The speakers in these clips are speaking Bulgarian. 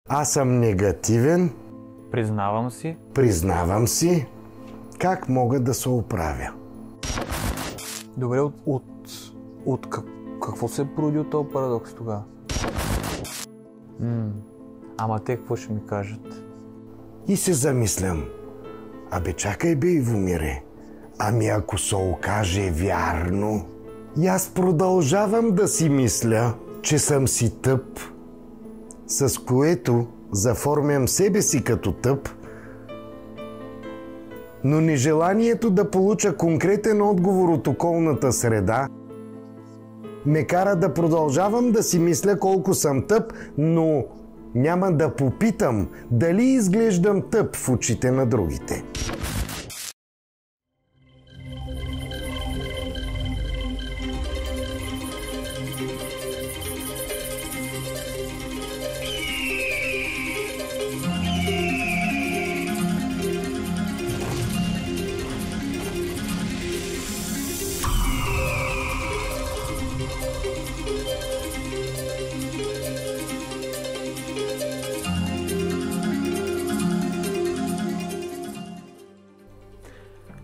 Аз съм негативен. Признавам си. Признавам си. Как мога да се оправя? Добре, от какво се е породил този парадокс тогава? Ама те какво ще ми кажат? И се замислям. Абе чакай бе, Ивомире. Ами ако се окаже вярно? И аз продължавам да си мисля, че съм си тъп, с което заформям себе си като тъп, но нежеланието да получа конкретен отговор от околната среда ме кара да продължавам да си мисля колко съм тъп, но няма да попитам дали изглеждам тъп в очите на другите.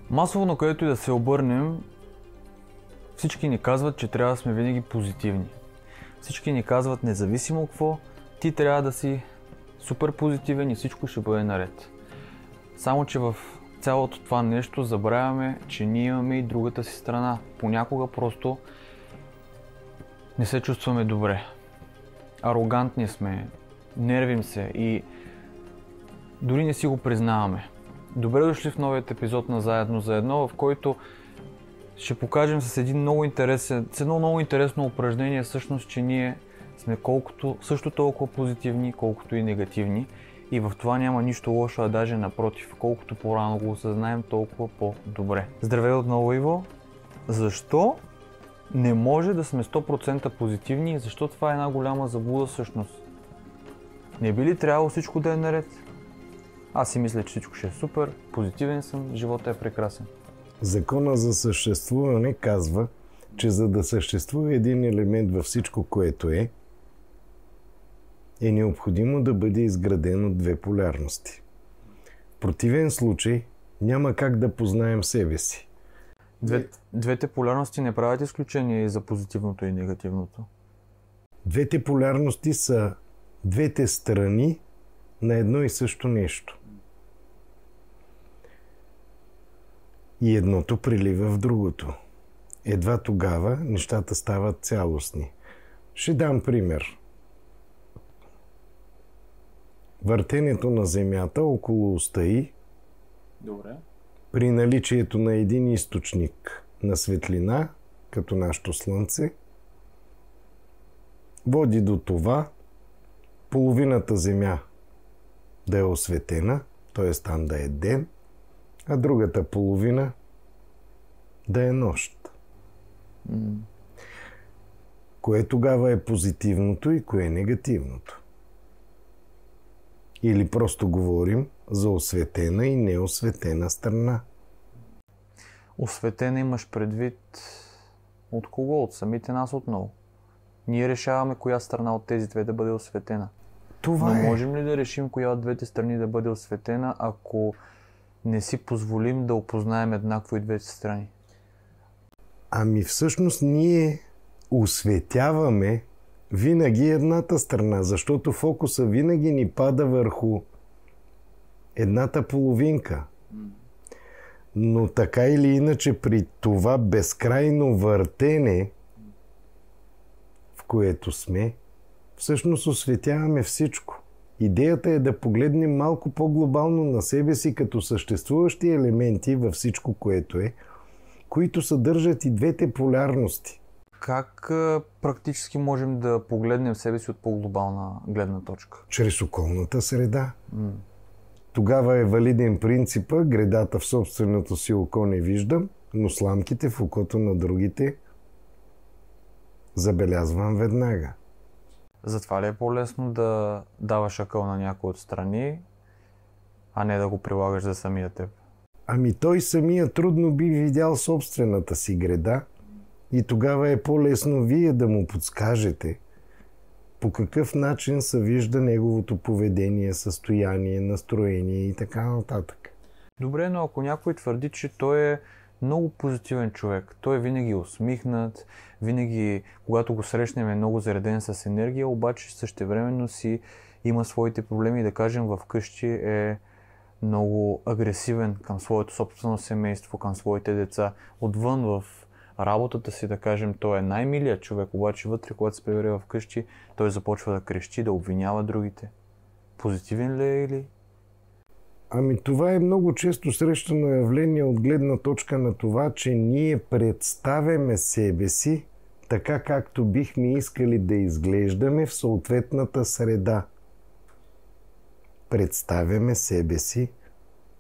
Масово, на където и да се обърнем, всички ни казват, че трябва да сме винаги позитивни. Всички ни казват, независимо какво, ти трябва да си супер позитивен и всичко ще бъде наред. Само че в цялото това нещо забравяме, че ние имаме и другата си страна. Понякога просто не се чувстваме добре. Арогантни сме, нервим се и дори не си го признаваме. Добре дошли в новият епизод на Заедно за едно, в който ще покажем с едно много интересно упражнение, всъщност, че ние сме също толкова позитивни, колкото и негативни. И в това няма нищо лошо, а даже напротив, колкото по-рано го осъзнаем, толкова по-добре. Здравей отново, Иво! Защо не може да сме 100% позитивни и защо това е една голяма заблуда всъщност? Не би ли трябвало всичко да е наред? Аз си мисля, че всичко ще е супер, позитивен съм, животът е прекрасен. Закона за съществуване казва, че за да съществува един елемент във всичко, което е необходимо да бъде изграден от две полярности. В противен случай няма как да познаем себе си. Двете полярности не правят изключение и за позитивното и негативното. Двете полярности са двете страни на едно и също нещо. И едното прилива в другото. Едва тогава нещата стават цялостни. Ще дам пример. Въртенето на Земята около оста й, при наличието на един източник на светлина, като нашето Слънце, води до това половината Земя да е осветена, т.е. там да е ден, а другата половина да е нощ. Кое тогава е позитивното и кое е негативното? Или просто говорим за осветена и неосветена страна? Осветена имаш предвид от кого? От самите нас отново. Ние решаваме коя страна от тези две да бъде осветена. Но можем ли да решим коя от двете страни да бъде осветена, ако не си позволим да опознаем еднакво и двете страни? Ами всъщност ние осветяваме винаги едната страна, защото фокуса винаги ни пада върху едната половинка. Но така или иначе при това безкрайно въртене, в което сме, всъщност осветяваме всичко. Идеята е да погледнем малко по-глобално на себе си като съществуващи елементи във всичко, което е, които съдържат и двете полярности. Как практически можем да погледнем себе си от по-глобална гледна точка? Чрез околната среда. Тогава е валиден принципа: гредата в собственото си око не виждам, но сламките в окото на другите забелязвам веднага. Затова ли е по-лесно да даваш акъл на някой отстрани, а не да го прилагаш за самия теб? Ами той самия трудно би видял собствената си греда и тогава е по-лесно вие да му подскажете по какъв начин се вижда неговото поведение, състояние, настроение и така нататък. Добре, но ако някой твърди, че той е много позитивен човек, той е винаги усмихнат, винаги, когато го срещнем, е много зареден с енергия, обаче същевременно си има своите проблеми, да кажем, вкъщи е много агресивен към своето собствено семейство, към своите деца. Отвън в работата си, да кажем, той е най-милият човек, обаче вътре, когато се прибере вкъщи, той започва да крещи, да обвинява другите. Позитивен ли е или? Ами това е много често срещано явление от гледна точка на това, че ние представяме себе си така, както бихме искали да изглеждаме в съответната среда. Представяме себе си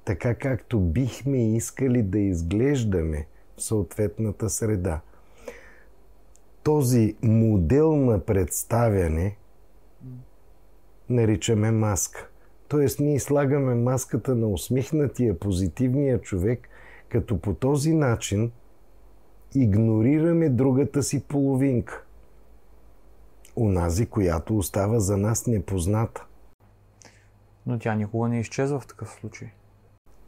така, както бихме искали да изглеждаме в съответната среда. Този модел на представяне наричаме маска. Тоест ние слагаме маската на усмихнатия, позитивния човек, като по този начин игнорираме другата си половинка. Онази, която остава за нас непозната. Но тя никога не изчезва в такъв случай.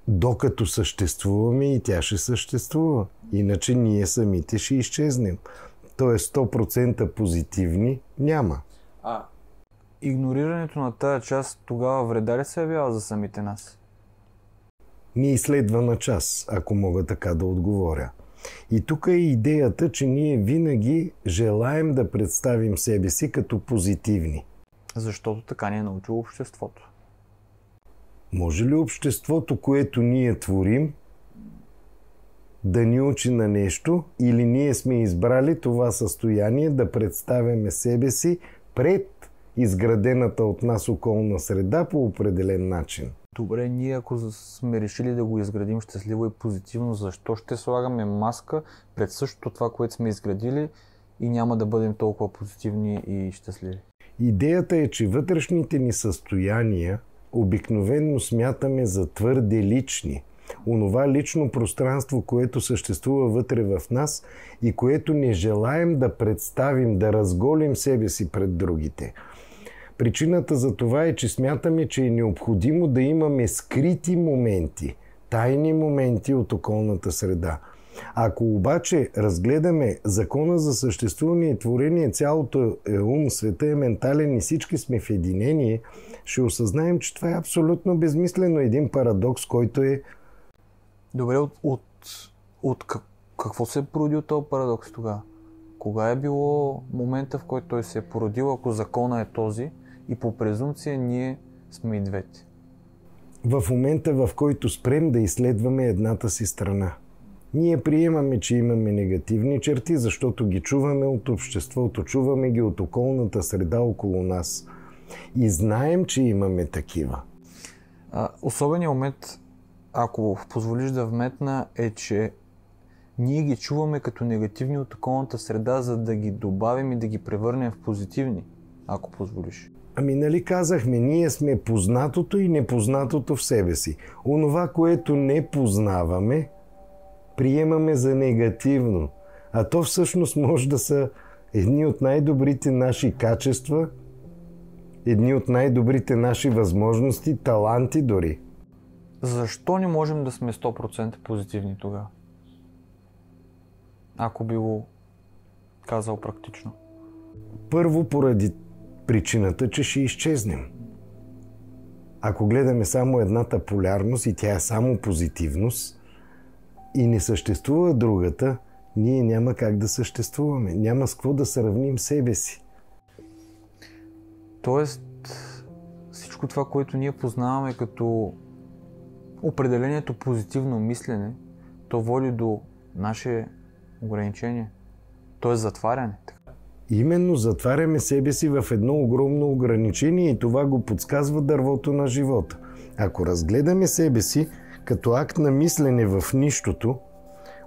Докато съществуваме и тя ще съществува. Иначе ние самите ще изчезнем. Тоест 100% позитивни няма. Игнорирането на тая част тогава вреда ли се явява за самите нас? Ни изследва на час, ако мога така да отговоря. И тук е идеята, че ние винаги желаем да представим себе си като позитивни. Защото така ни е научило обществото. Може ли обществото, което ние творим, да ни учи на нещо, или ние сме избрали това състояние да представяме себе си пред изградената от нас околна среда по определен начин? Добре, ние ако сме решили да го изградим щастливо и позитивно, защо ще слагаме маска пред същото това, което сме изградили и няма да бъдем толкова позитивни и щастливи? Идеята е, че вътрешните ни състояния обикновенно смятаме за твърде лични. Онова лично пространство, което съществува вътре в нас и което не желаем да представим, да разголим себе си пред другите. Причината за това е, че смятаме, че е необходимо да имаме скрити моменти, тайни моменти от околната среда. Ако обаче разгледаме закона за съществуване и творение, цялото е ум, света е ментален и всички сме в единение, ще осъзнаем, че това е абсолютно безмислено, един парадокс, който е... Добре, какво се е породил този парадокс тогава? Кога е било момента, в който той се е породил, ако закона е този и по презумпция ние сме и двете? В момента, в който спрем да изследваме едната си страна. Ние приемаме, че имаме негативни черти, защото ги чуваме от обществото, чуваме ги от околната среда около нас. И знаем, че имаме такива. Особеният момент, ако позволиш да вметна, е, че ние ги чуваме като негативни от околната среда, за да ги добавим и да ги превърнем в позитивни, ако позволиш. Ами нали казахме, ние сме познатото и непознатото в себе си. Онова, което не познаваме, приемаме за негативно. А то всъщност може да са едни от най-добрите наши качества, едни от най-добрите наши възможности, таланти дори. Защо не можем да сме 100% позитивни тогава? Ако би го казал практично. Първо поради причината, че ще изчезнем. Ако гледаме само едната полярност и тя е само позитивност и не съществува другата, ние няма как да съществуваме. Няма с какво да сравним себе си. Тоест, всичко това, което ние познаваме като определението позитивно мислене, то води до наше ограничение. То е затваряне. Именно затваряме себе си в едно огромно ограничение и това го подсказва дървото на живота. Ако разгледаме себе си като акт на мислене в нищото,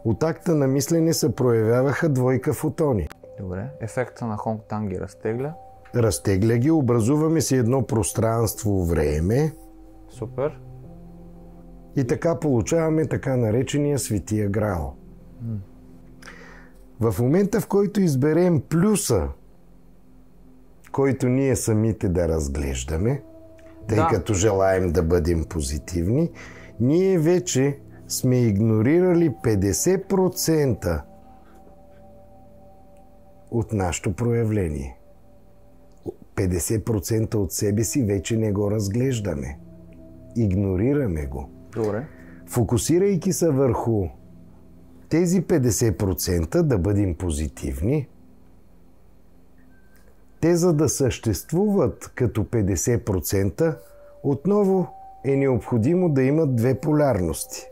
от акта на мислене се проявяваха двойка фотони. Добре, ефекта на Хонг-Танг ги разтегля. Разтегля ги, образуваме си едно пространство-време. Супер. И така получаваме така наречения Светия Граал. В момента, в който изберем плюса, който ние самите да разглеждаме, тъй като желаем да бъдем позитивни, ние вече сме игнорирали 50% от нашето проявление. 50% от себе си вече не го разглеждаме. Игнорираме го. Добре. Фокусирайки се върху тези 50% да бъдем позитивни, те за да съществуват като 50%, отново е необходимо да имат две полярности.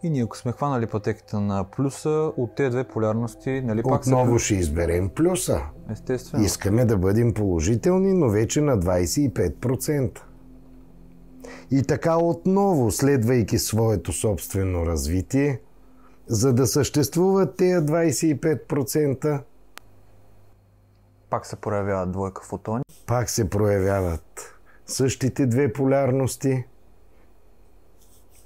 И ние ако сме хванали пътеката на плюса, от тези две полярности, нали пак отново ще изберем плюса. Естествено. Искаме да бъдем положителни, но вече на 25%. И така отново, следвайки своето собствено развитие, за да съществуват тези 25%, пак се проявяват двойка фотони. Пак се проявяват същите две полярности,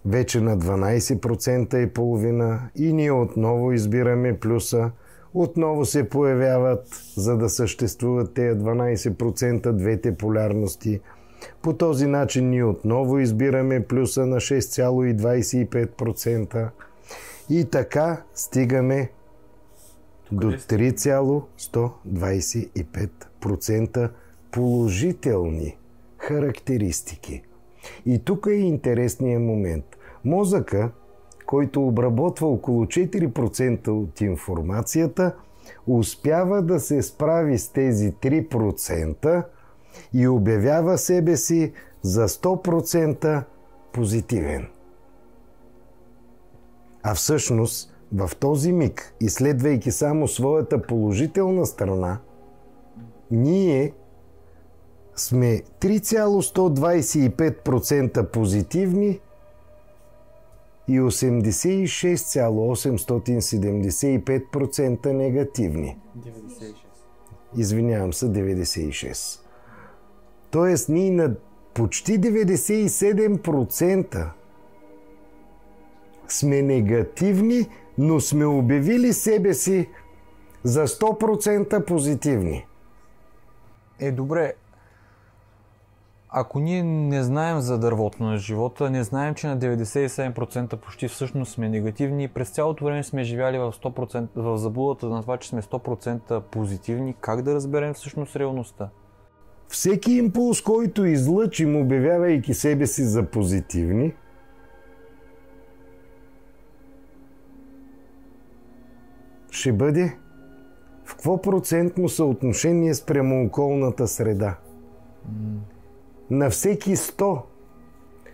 вече на 12% и половина, и ние отново избираме плюса, отново се появяват, за да съществуват тези 12% двете полярности. По този начин ние отново избираме плюса на 6,25% и така стигаме до 3,125% положителни характеристики. И тук е интересният момент. Мозъка, който обработва около 4% от информацията, успява да се справи с тези 3% и обявява себе си за 100% позитивен. А всъщност, в този миг, изследвайки само своята положителна страна, ние сме 3,125% позитивни и 86,875% негативни. 96. Извинявам се, 96. Тоест, ние на почти 97% сме негативни, но сме обявили себе си за 100% позитивни. Добре. Ако ние не знаем за дървото на живота, не знаем, че на 97% почти всъщност сме негативни и през цялото време сме живяли в 100%, в заблудата на това, че сме 100% позитивни, как да разберем всъщност реалността? Всеки импулс, който излъчим, обявявайки себе си за позитивни, ще бъде в какво процентно съотношение спрямо околната среда. На всеки 100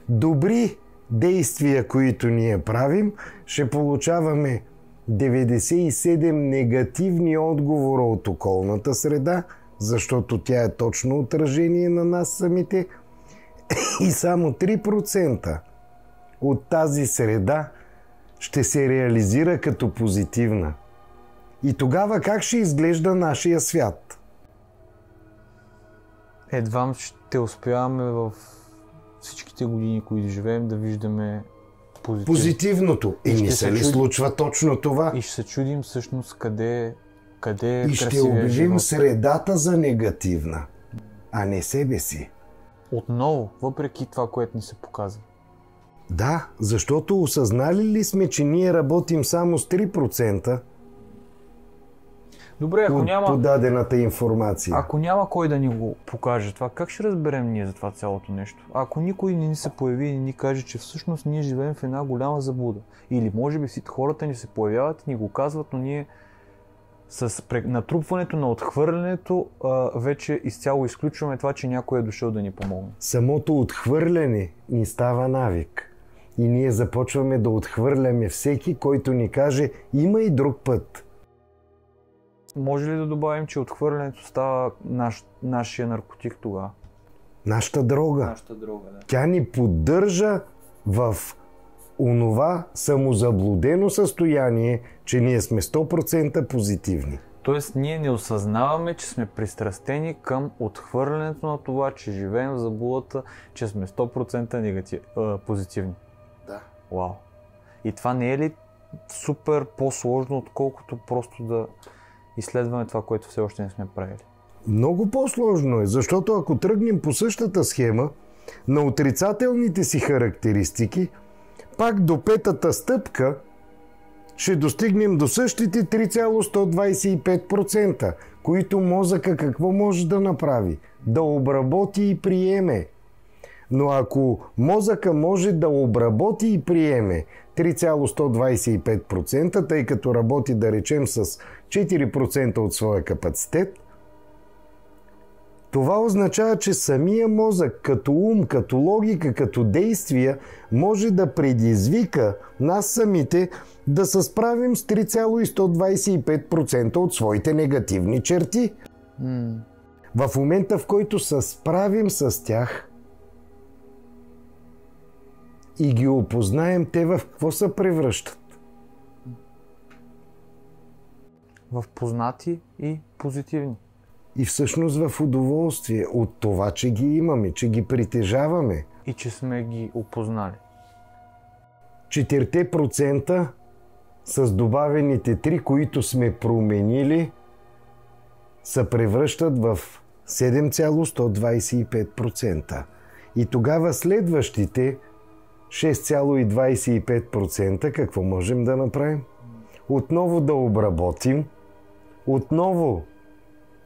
добри действия, които ние правим, ще получаваме 97 негативни отговора от околната среда, защото тя е точно отражение на нас самите, и само 3% от тази среда ще се реализира като позитивна. И тогава как ще изглежда нашия свят? Едва ще успяваме в всичките години, които живеем, да виждаме позитивното. И не се ли случва точно това? И ще се чудим всъщност къде е красивия живот. И ще обявим живот. средата за негативна, а не себе си. Отново, въпреки това, което ни се показва. Да, защото осъзнали ли сме, че ние работим само с 3%? Добре, ако няма подадената информация. Ако няма кой да ни го покаже това, как ще разберем ние за това цялото нещо? Ако никой не ни се появи и не ни каже, че всъщност ние живеем в една голяма заблуда. Или може би хората ни се появяват и ни го казват, но ние с натрупването на отхвърлянето вече изцяло изключваме това, че някой е дошъл да ни помогне. Самото отхвърляне ни става навик. И ние започваме да отхвърляме всеки, който ни каже, има и друг път. Може ли да добавим, че отхвърлянето става нашия наркотик тогава? Нашата дрога. Нашата дрога, да. Тя ни поддържа в онова самозаблудено състояние, че ние сме 100% позитивни. Тоест ние не осъзнаваме, че сме пристрастени към отхвърлянето на това, че живеем в заблудата, че сме 100% позитивни. Да. Вау. И това не е ли супер по-сложно, отколкото просто да изследваме това, което все още не сме правили? Много по-сложно е, защото ако тръгнем по същата схема, на отрицателните си характеристики, пак до петата стъпка ще достигнем до същите 3,125%, които мозъка какво може да направи? Да обработи и приеме. Но ако мозъка може да обработи и приеме 3,125%, тъй като работи, да речем, с 4% от своя капацитет, това означава, че самия мозък, като ум, като логика, като действия, може да предизвика нас самите да се справим с 3,125% от своите негативни черти. В момента, в който се справим с тях и ги опознаем, те в какво се превръщат? В познати и позитивни. И всъщност в удоволствие от това, че ги имаме, че ги притежаваме. И че сме ги опознали. 4% с добавените 3, които сме променили, се превръщат в 7,125%. И тогава следващите 6,25% какво можем да направим? Отново да обработим, отново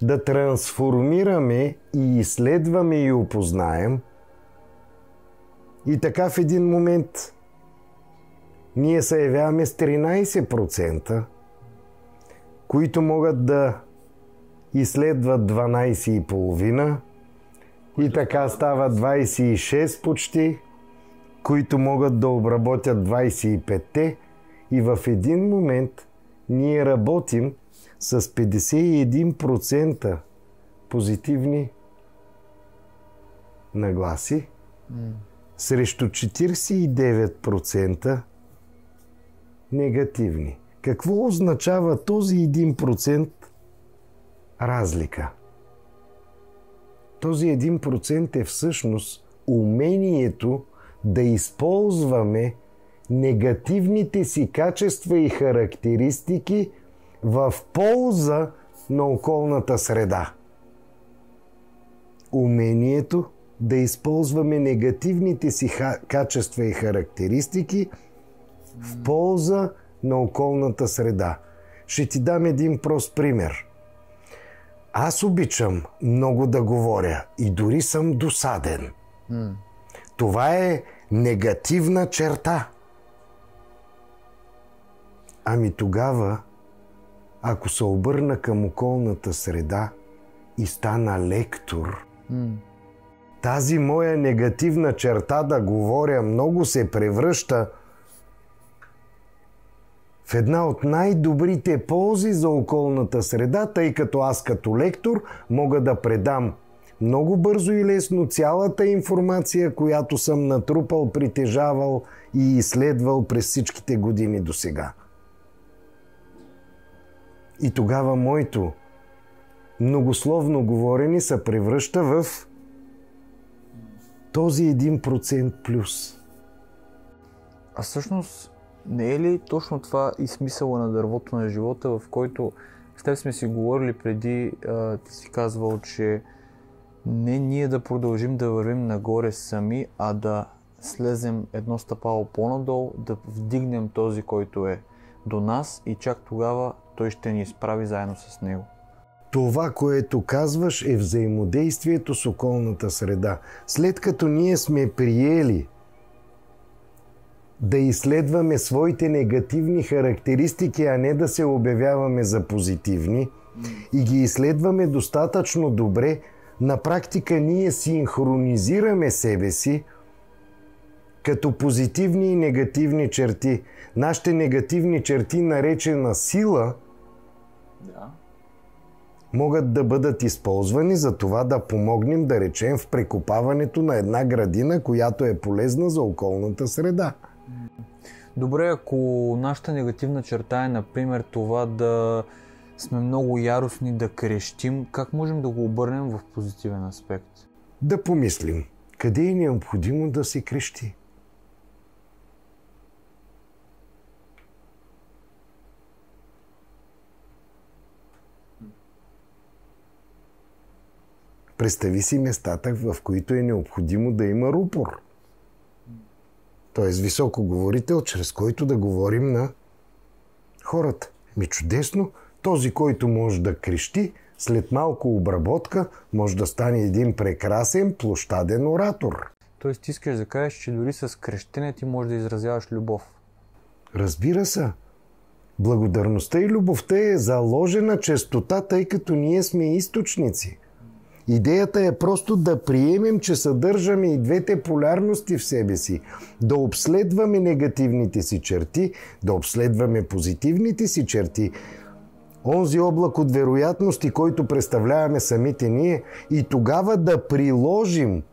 да трансформираме и изследваме и опознаем. И така в един момент ние се явяваме с 13%, които могат да изследват 12,5%, и така става 26 почти, които могат да обработят 25%, и в един момент ние работим с 51% позитивни нагласи срещу 49% негативни. Какво означава този 1% разлика? Този 1% е всъщност умението да използваме негативните си качества и характеристики в полза на околната среда. Умението да използваме негативните си качества и характеристики в полза на околната среда. Ще ти дам един прост пример. Аз обичам много да говоря и дори съм досаден. Това е негативна черта. Ами тогава, ако се обърна към околната среда и стана лектор, тази моя негативна черта да говоря много се превръща в една от най-добрите ползи за околната среда, тъй като аз като лектор мога да предам много бързо и лесно цялата информация, която съм натрупал, притежавал и изследвал през всичките години досега. И тогава моето многословно говорене се превръща в този 1% плюс. А всъщност не е ли точно това и смисъла на дървото на живота, в който с теб сме си говорили преди, ти си казвал, че не ние да продължим да вървим нагоре сами, а да слезем едно стъпало по-надолу, да вдигнем този, който е до нас, и чак тогава той ще ни изправи заедно с него. Това, което казваш, е взаимодействието с околната среда. След като ние сме приели да изследваме своите негативни характеристики, а не да се обявяваме за позитивни, и ги изследваме достатъчно добре, на практика ние синхронизираме себе си като позитивни и негативни черти. Нашите негативни черти, наречена сила, могат да бъдат използвани за това да помогнем, да речем, в прекопаването на една градина, която е полезна за околната среда. Добре, ако нашата негативна черта е, например, това да сме много яростни, да крещим, как можем да го обърнем в позитивен аспект? Да помислим, къде е необходимо да се крещи? Представи си местата, в които е необходимо да има рупор. Тоест високоговорител, чрез който да говорим на хората. Чудесно, този, който може да крещи, след малко обработка може да стане един прекрасен площаден оратор. Тоест ти искаш да кажеш, че дори с крещене ти можеш да изразяваш любов. Разбира се. Благодарността и любовта е заложена честота, тъй като ние сме източници. Идеята е просто да приемем, че съдържаме и двете полярности в себе си. Да обследваме негативните си черти, да обследваме позитивните си черти. Онзи облак от вероятности, който представляваме самите ние, и тогава да приложим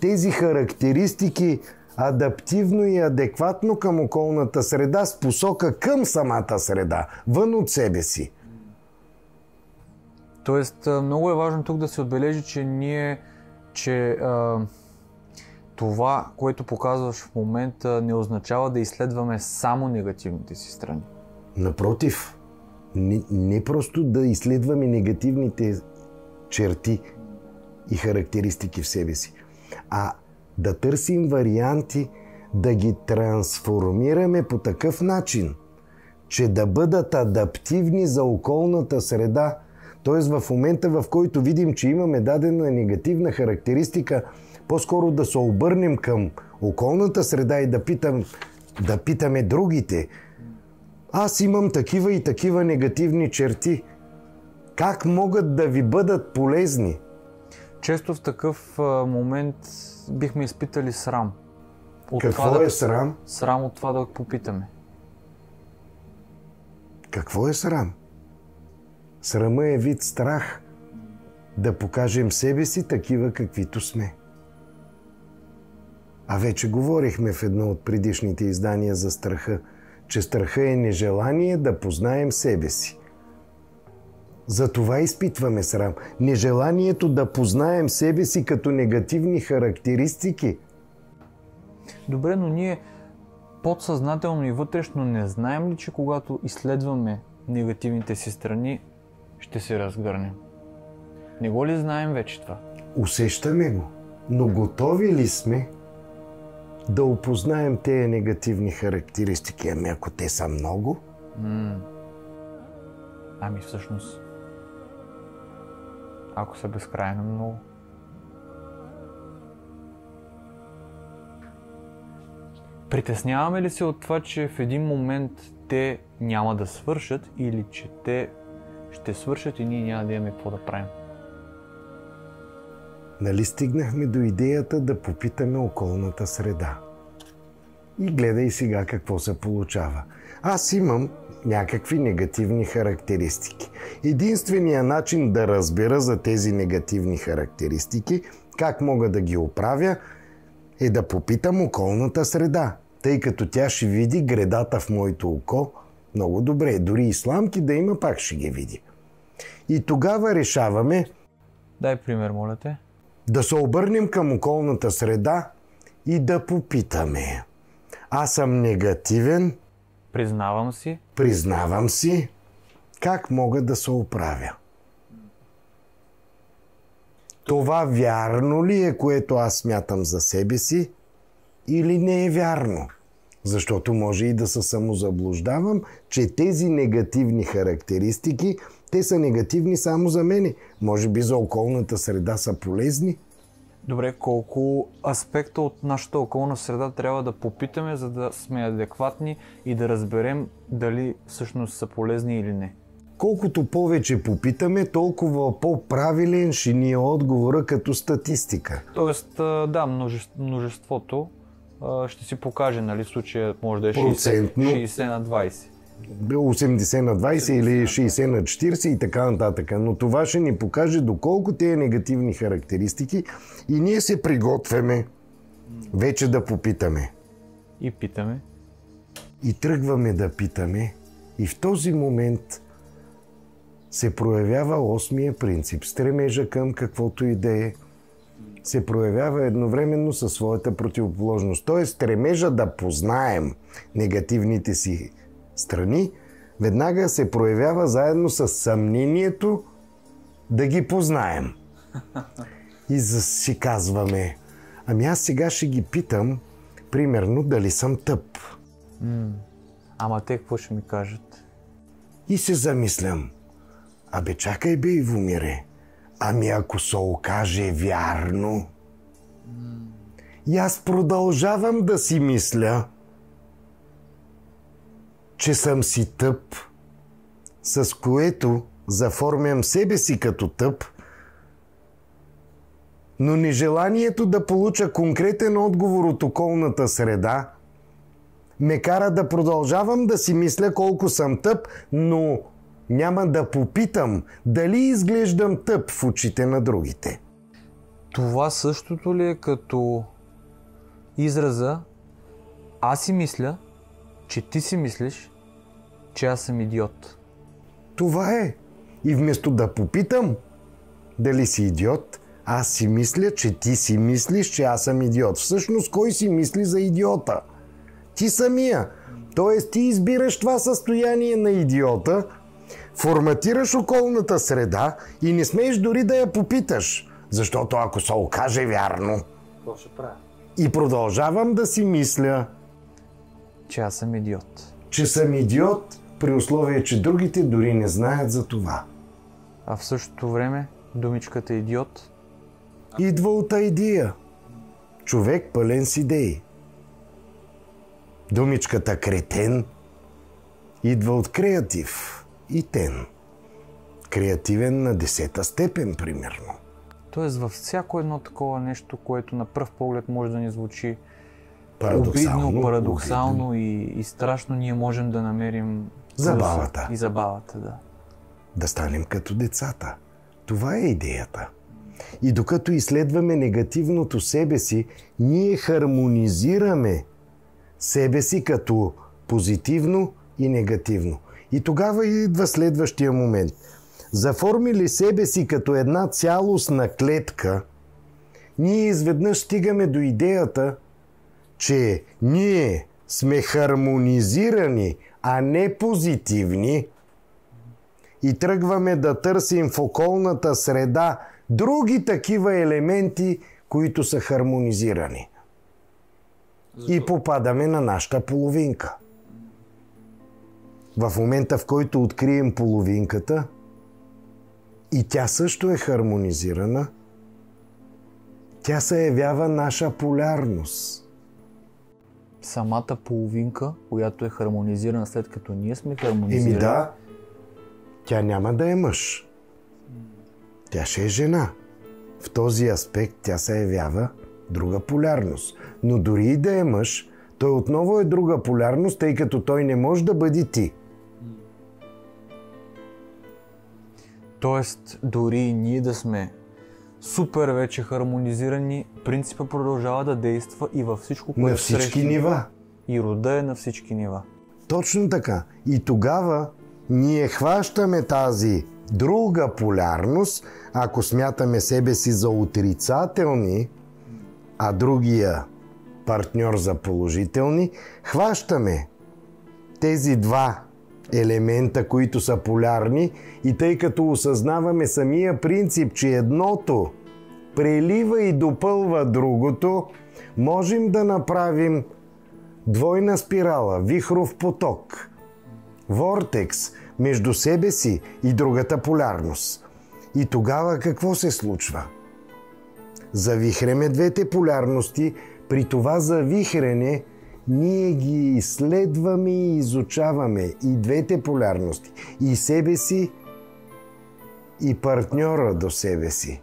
тези характеристики адаптивно и адекватно към околната среда, с посока към самата среда, вън от себе си. Тоест, много е важно тук да се отбележи, че това, което показваш в момента, не означава да изследваме само негативните си страни. Напротив, не просто да изследваме негативните черти и характеристики в себе си, а да търсим варианти да ги трансформираме по такъв начин, че да бъдат адаптивни за околната среда. Т.е. в момента, в който видим, че имаме дадена негативна характеристика, по-скоро да се обърнем към околната среда и да питаме другите. Аз имам такива и такива негативни черти. Как могат да ви бъдат полезни? Често в такъв момент бихме изпитали срам. Какво е срам? Срам от това да попитаме. Какво е срам? Срама е вид страх. Да покажем себе си такива, каквито сме. А вече говорихме в едно от предишните издания за страха, че страха е нежелание да познаем себе си. Затова изпитваме срам. Нежеланието да познаем себе си като негативни характеристики. Добре, но ние подсъзнателно и вътрешно не знаем ли, че когато изследваме негативните си страни, ще се разгърнем? Не го ли знаем вече това? Усещаме го, но готови ли сме да опознаем тези негативни характеристики? Ами ако те са много? Ами всъщност, ако са безкрайно много. Притесняваме ли се от това, че в един момент те няма да свършат или че те ще свършат и ние няма да имаме какво да правим? Нали стигнахме до идеята да попитаме околната среда? И гледай сега какво се получава. Аз имам някакви негативни характеристики. Единственият начин да разбера за тези негативни характеристики, как мога да ги оправя, е да попитам околната среда, тъй като тя ще види гредата в моето око много добре. Дори и сламки да има, пак ще ги види. И тогава решаваме... Дай пример, моля те. Да се обърнем към околната среда и да попитаме. Аз съм негативен. Признавам си. Как мога да се оправя? Това вярно ли е, което аз смятам за себе си, или не е вярно? Защото може и да се самозаблуждавам, че тези негативни характеристики, те са негативни само за мене. Може би за околната среда са полезни. Добре, колко аспекта от нашата околна среда трябва да попитаме, за да сме адекватни и да разберем дали всъщност са полезни или не? Колкото повече попитаме, толкова по-правилен ще ни е отговора като статистика. Тоест, да, множеството ще си покаже, нали, в случая може да е 60 на 20. 80 на 20 или 60 на 40 и така нататък. Но това ще ни покаже доколко тези негативни характеристики и ние се приготвяме вече да попитаме. И питаме. И тръгваме да питаме. И в този момент се проявява 8-мия принцип. Стремежа към каквото и да е се проявява едновременно със своята противоположност. Тоест, стремежа да познаем негативните си страни, веднага се проявява заедно с съмнението да ги познаем. И си казваме, ами аз сега ще ги питам, примерно, дали съм тъп. Ама те какво ще ми кажат? И се замислям, абе чакай бе, Ивомире, ами ако се окаже вярно. И аз продължавам да си мисля, че съм си тъп, с което заформям себе си като тъп, но нежеланието да получа конкретен отговор от околната среда ме кара да продължавам да си мисля колко съм тъп, но няма да попитам дали изглеждам тъп в очите на другите. Това същото ли е като израза аз си мисля, че ти си мислиш, че аз съм идиот? Това е. И вместо да попитам дали си идиот, аз си мисля, че ти си мислиш, че аз съм идиот. Всъщност, кой си мисли за идиота? Ти самия. Тоест, ти избираш това състояние на идиота, форматираш околната среда и не смееш дори да я попиташ. Защото ако се окаже вярно... Какво ще правя? И продължавам да си мисля, че аз съм идиот. Че съм идиот, при условие, че другите дори не знаят за това. А в същото време думичката идиот идва от идея. Човек пълен с идеи. Думичката кретен идва от креатив и тен. Креативен на 10-та степен, примерно. Тоест във всяко едно такова нещо, което на пръв поглед може да ни звучи парадоксално, парадоксално и страшно, ние можем да намерим забавата. И забавата, да. Да станем като децата. Това е идеята. И докато изследваме негативното себе си, ние хармонизираме себе си като позитивно и негативно. И тогава идва следващия момент. Заформили себе си като една цялостна клетка, ние изведнъж стигаме до идеята, че ние сме хармонизирани, а не позитивни и тръгваме да търсим в околната среда други такива елементи, които са хармонизирани. Защо? И попадаме на нашата половинка. В момента, в който открием половинката, и тя също е хармонизирана, тя се явява наша полярност. Самата половинка, която е хармонизирана след като ние сме хармонизирани. Еми да, тя няма да е мъж. Тя ще е жена. В този аспект тя се явява друга полярност. Но дори и да е мъж, той отново е друга полярност, тъй като той не може да бъде ти. Тоест, дори и ние да сме супер вече хармонизирани, принципът продължава да действа и във всичко, което на всички нива. И рода е на всички нива. Точно така. И тогава ние хващаме тази друга полярност, ако смятаме себе си за отрицателни, а другия партньор за положителни, хващаме тези два елемента, които са полярни, и тъй като осъзнаваме самия принцип, че едното прелива и допълва другото, можем да направим двойна спирала, вихров поток, вортекс между себе си и другата полярност. И тогава какво се случва? Завихреме двете полярности, при това завихрене ние ги изследваме и изучаваме и двете полярности, и себе си, и партньора до себе си.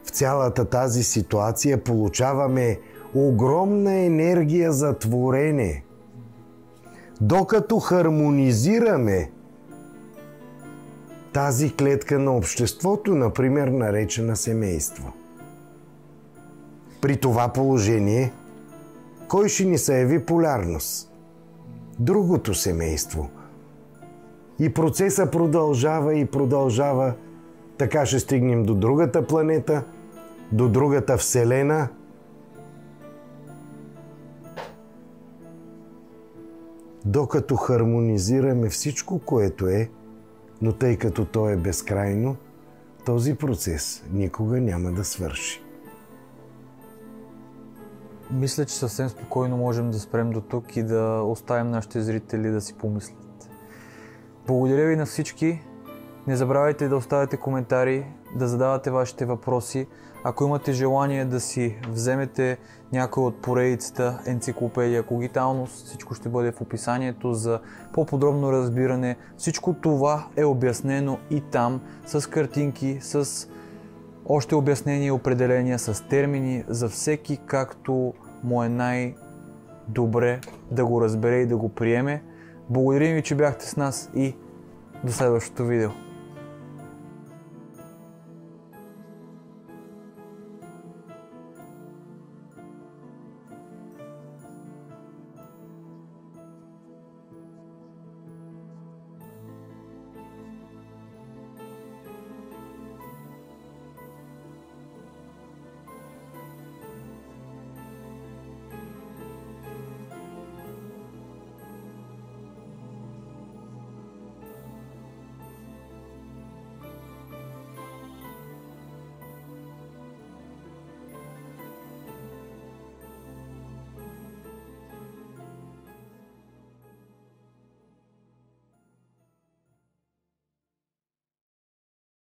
В цялата тази ситуация получаваме огромна енергия за творене. Докато хармонизираме тази клетка на обществото, например наречена семейство. При това положение, кой ще ни се яви полярност? Другото семейство. И процесът продължава и продължава. Така ще стигнем до другата планета, до другата вселена. Докато хармонизираме всичко, което е, но тъй като то е безкрайно, този процес никога няма да свърши. Мисля, че съвсем спокойно можем да спрем до тук и да оставим нашите зрители да си помислят. Благодаря ви на всички. Не забравяйте да оставяте коментари, да задавате вашите въпроси. Ако имате желание да си вземете някой от поредицата Енциклопедия Когиталност, всичко ще бъде в описанието за по-подробно разбиране. Всичко това е обяснено и там, с картинки, с още обяснения и определения, с термини за всеки както му е най-добре да го разбере и да го приеме. Благодарим ви, че бяхте с нас и до следващото видео.